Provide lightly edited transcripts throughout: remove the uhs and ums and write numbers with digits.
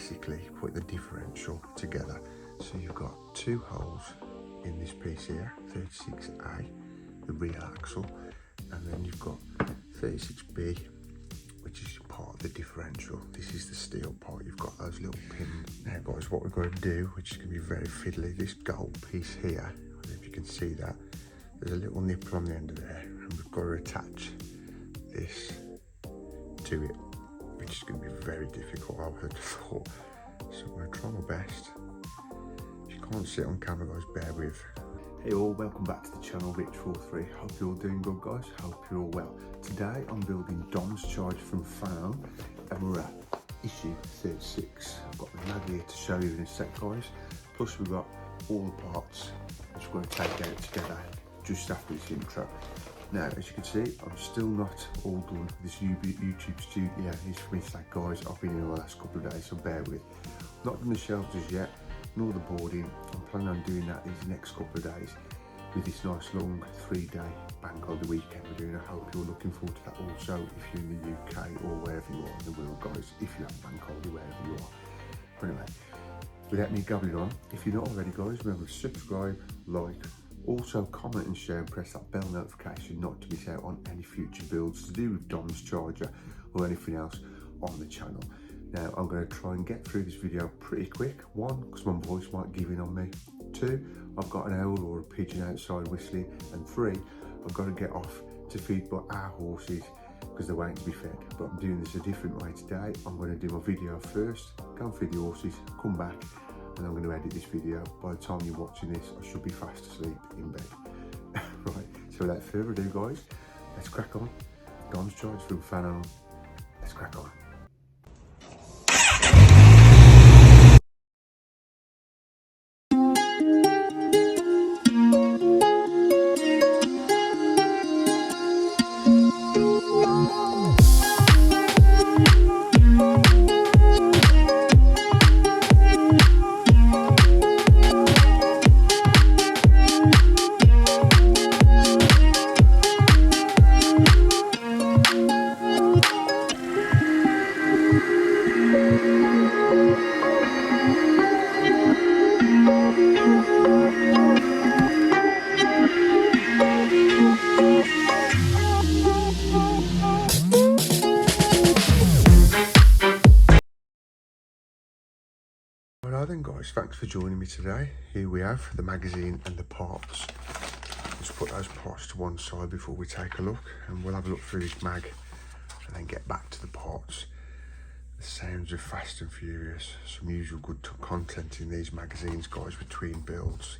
basically putting the differential together. So you've got two holes in this piece here, 36A, the rear axle, and then you've got 36B, which is part of the differential. This is the steel part. You've got those little pins. Now guys, what we're going to do, which is going to be very fiddly, this gold piece here, I don't know if you can see that, there's a little nipple on the end of there, and we've got to attach this to it, which is going to be very difficult, I would have thought. So I'm going to try my best. If you can't see it on camera, guys, bear with. Hey all, welcome back to the channel, Rich43. Hope you're all doing good, guys. Hope you're all well. Today I'm building Dom's charger from Fanhome, and we're at issue 36. I've got the mag here to show you in a sec, guys. Plus we've got all the parts which we're going to take out together just after this intro. Now, as you can see, I'm still not all done with this YouTube studio. It's finished that, guys. I've been here the last couple of days, so bear with. Not done the shelves as yet, nor the boarding. I'm planning on doing that these next couple of days with this nice long 3-day bank holiday weekend we're doing. I hope you're looking forward to that also, if you're in the UK or wherever you are in the world, guys, if you have bank holiday wherever you are. But anyway, without me gabbling on, if you're not already, guys, remember to subscribe, like, also comment and share, and press that bell notification not to miss out on any future builds to do with Dom's charger or anything else on the channel. Now I'm going to try and get through this video pretty quick. One, because my voice might give in on me. Two, I've got an owl or a pigeon outside whistling. And three, I've got to get off to feed our horses because they're waiting to be fed. But I'm doing this a different way today. I'm going to do my video first, go and feed the horses, come back, and I'm going to edit this video. By the time you're watching this, I should be fast asleep in bed. Right, so without further ado, guys, let's crack on. Dom's charge from Fanhome. Let's crack on. Well then, guys, thanks for joining me today. Here we have the magazine and the parts. Let's put those parts to one side before we take a look, and we'll have a look through this mag and then get back to the parts. The sounds of Fast and Furious, some usual good content in these magazines, guys, between builds.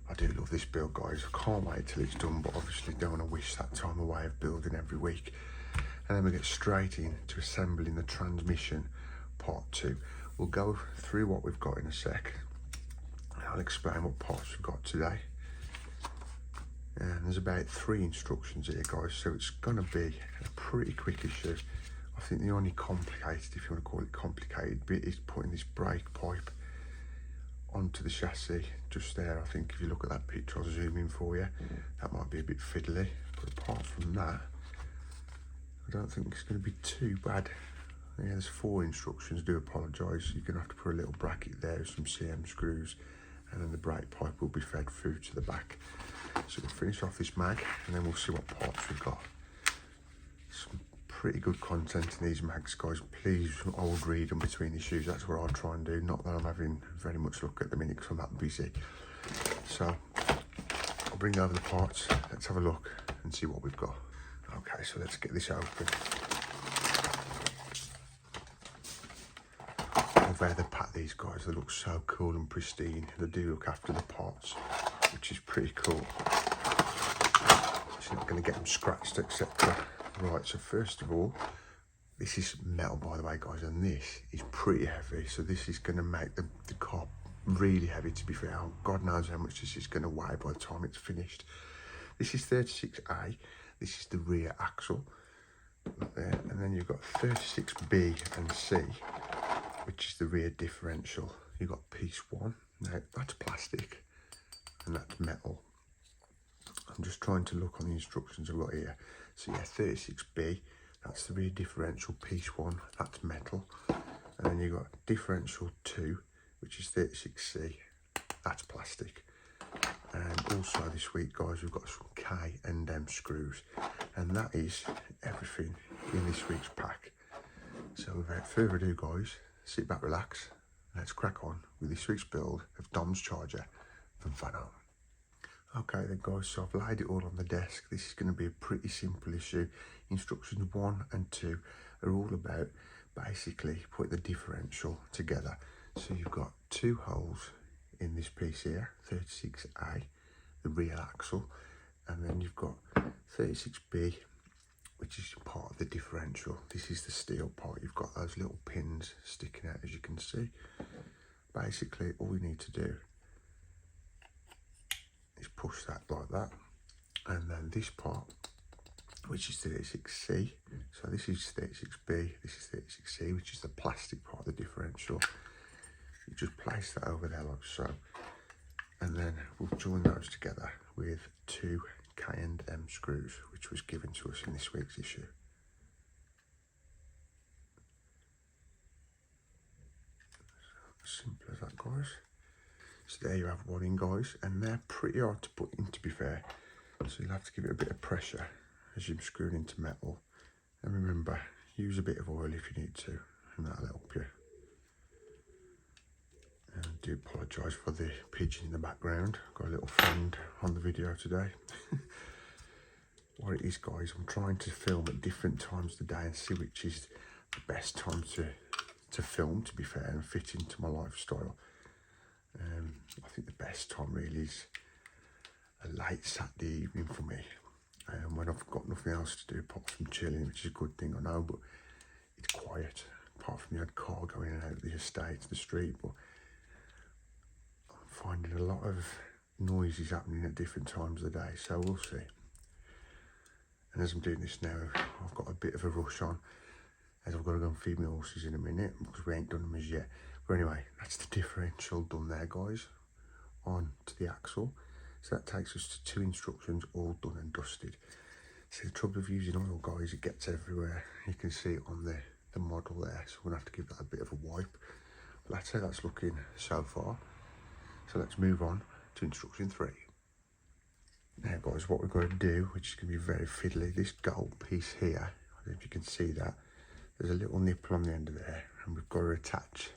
I do love this build, guys. I can't wait till it's done, but obviously don't want to wish that time away of building every week. And then we get straight into assembling the transmission, part 2. We'll go through what we've got in a sec. I'll explain what parts we've got today. And there's about 3 instructions here, guys, so it's gonna be a pretty quick issue. I think the only complicated, if you want to call it complicated, bit is putting this brake pipe onto the chassis just there. I think if you look at that picture, I'll zoom in for you, that might be a bit fiddly, but apart from that, I don't think it's going to be too bad. Yeah, there's 4 instructions, do apologise. You're going to have to put a little bracket there with some CM screws, and then the brake pipe will be fed through to the back. So we'll finish off this mag and then we'll see what parts we've got. Some pretty good content in these mags, guys. Please, I would read them between issues. That's what I'll try and do. Not that I'm having very much luck at the minute because I'm that busy. So I'll bring over the parts. Let's have a look and see what we've got. Okay, so let's get this open. How they pack these, guys, they look so cool and pristine. They do look after the parts, which is pretty cool. So you're not going to get them scratched, etc. Right, so first of all, this is metal, by the way, guys, and this is pretty heavy. So this is going to make the car really heavy, to be fair. God knows how much this is going to weigh by the time it's finished. This is 36A. This is the rear axle, right there, and then you've got 36B and C, which is the rear differential. You've got piece 1. Now that's plastic and that's metal. I'm just trying to look on the instructions I've got here. So yeah, 36B, that's the rear differential, piece 1, that's metal. And then you've got differential 2, which is 36C. That's plastic. And also this week, guys, we've got some K and M screws. And that is everything in this week's pack. So without further ado, guys, sit back, relax. Let's crack on with this week's build of Dom's charger from Fanhome. Okay then, guys, so I've laid it all on the desk. This is going to be a pretty simple issue. Instructions 1 and 2 are all about basically putting the differential together. So you've got 2 holes in this piece here, 36A, the rear axle, and then you've got 36B, which is part of the differential. This is the steel part. You've got those little pins sticking out, as you can see. Basically, all you need to do is push that like that, and then this part, which is 36C, so this is 36B, this is 36C, which is the plastic part of the differential. You just place that over there like so, and then we'll join those together with 2 K&M screws, which was given to us in this week's issue. So, simple as that, guys. So there you have one in, guys, and they're pretty hard to put in, to be fair. So you'll have to give it a bit of pressure as you're screwing into metal. And remember, use a bit of oil if you need to, and that'll help you. And I do apologise for the pigeon in the background. I've got a little friend on the video today. What it is, guys, I'm trying to film at different times of the day and see which is the best time to film, to be fair, and fit into my lifestyle. I think the best time really is a late Saturday evening for me, when I've got nothing else to do apart from chilling, which is a good thing, I know, but it's quiet, apart from the odd car going in and out of the estate, the street. But I'm finding a lot of noises happening at different times of the day, so we'll see. And as I'm doing this now, I've got a bit of a rush on, as I've got to go and feed my horses in a minute, because we ain't done them as yet. But anyway, that's the differential done there, guys, on to the axle. So that takes us to 2 instructions, all done and dusted. See, the trouble of using oil, guys, it gets everywhere. You can see it on the model there, so we're going to have to give that a bit of a wipe. But that's how that's looking so far. So let's move on to instruction 3. Now, guys, what we're going to do, which is going to be very fiddly, this gold piece here, I don't know if you can see that, there's a little nipple on the end of there, and we've got to attach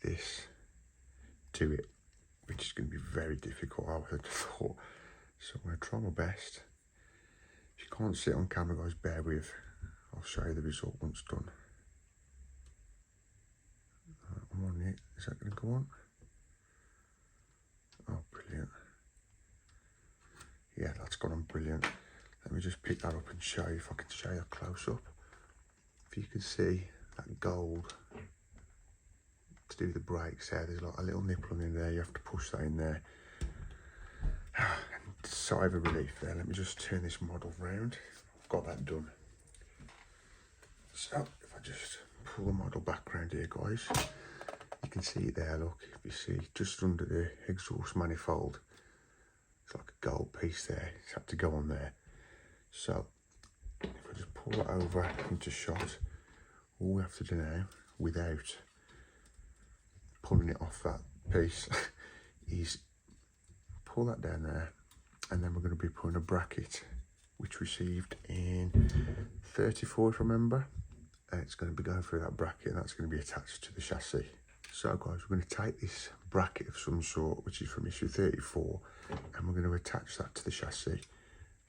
this to it, which is going to be very difficult, I would have thought. So I'm going to try my best. If you can't see it on camera, guys, bear with. I'll show you the result once done. I'm on it. Is that going to go on? Oh, brilliant. Yeah, that's gone on brilliant. Let me just pick that up and show you, if I can show you a close up. If you can see that gold to do the brakes there, there's like a little nipple in there, you have to push that in there. And sigh of a relief there. Let me just turn this model round. I've got that done. So if I just pull the model back around here, guys, you can see it there, look, if you see just under the exhaust manifold, it's like a gold piece there, it's had to go on there. So if I just pull it over into shot, all we have to do now, without pulling it off that piece, is pull that down there, and then we're going to be putting a bracket which received in 34, if I remember, and it's going to be going through that bracket, and that's going to be attached to the chassis. So guys, we're going to take this bracket of some sort, which is from issue 34, and we're going to attach that to the chassis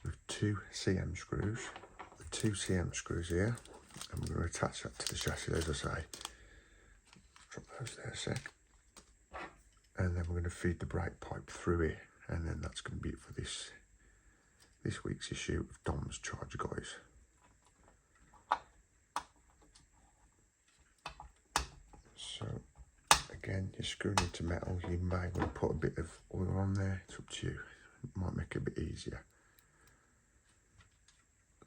with 2 CM screws, the 2 CM screws here, and we're going to attach that to the chassis, as I say. Drop those there a sec. And then we're going to feed the brake pipe through it, and then that's going to be it for this week's issue of Dom's charger, guys. So again, you're screwing into metal, you may want to put a bit of oil on there, it's up to you, it might make it a bit easier.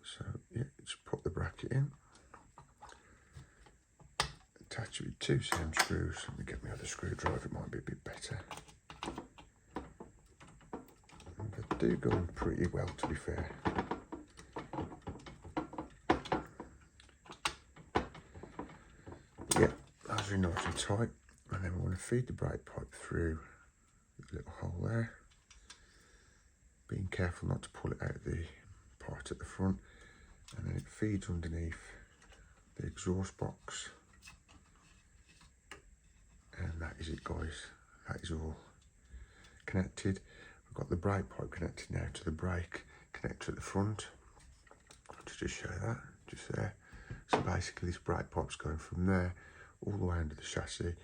So yeah, just put the bracket in, attach it with 2 same screws. Let me get my other screwdriver, it might be a bit better. And they do go in pretty well, to be fair. But yeah, those are in nice and tight, and then we want to feed the brake pipe through the little hole there, being careful not to pull it out the part at the front, and then it feeds underneath the exhaust box, and that is it guys, that is all connected. We've got the brake pipe connected now to the brake connector at the front. To just show that, just there. So basically this brake pipe's going from there all the way under the chassis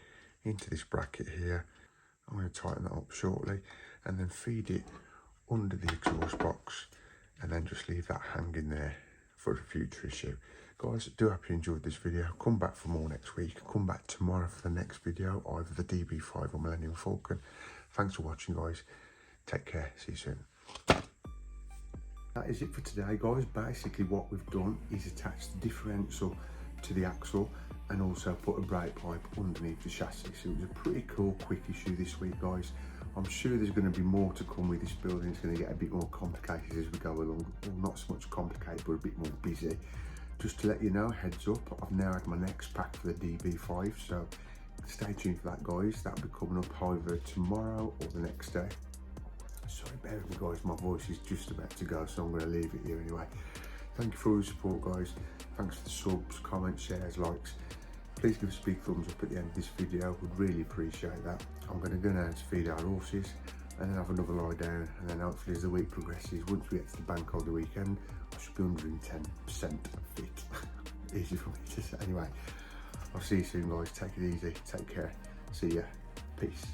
into this bracket here. I'm going to tighten that up shortly and then feed it under the exhaust box, and then just leave that hanging there for a future issue. Guys, do hope you enjoyed this video. Come back for more next week. Come back tomorrow for the next video, either the DB5 or Millennium Falcon. Thanks for watching guys. Take care. See you soon. That is it for today guys. Basically what we've done is attach the differential to the axle and also put a brake pipe underneath the chassis. So it was a pretty cool quick issue this week guys. I'm sure there's going to be more to come with this building. It's going to get a bit more complicated as we go along. Well, not so much complicated, but a bit more busy. Just to let you know, heads up, I've now had my next pack for the DB5, so stay tuned for that guys. That'll be coming up either tomorrow or the next day. Sorry, bear with me guys, my voice is just about to go, so I'm going to leave it here anyway. Thank you for all your support guys. Thanks for the subs, comments, shares, likes. Please give us a big thumbs up at the end of this video, would really appreciate that. I'm going to go now to feed our horses and then have another lie down, and then hopefully as the week progresses, once we get to the bank holiday weekend, I should be 110% fit. Easy for me to say. Anyway, I'll see you soon guys, take it easy, take care, see ya, peace.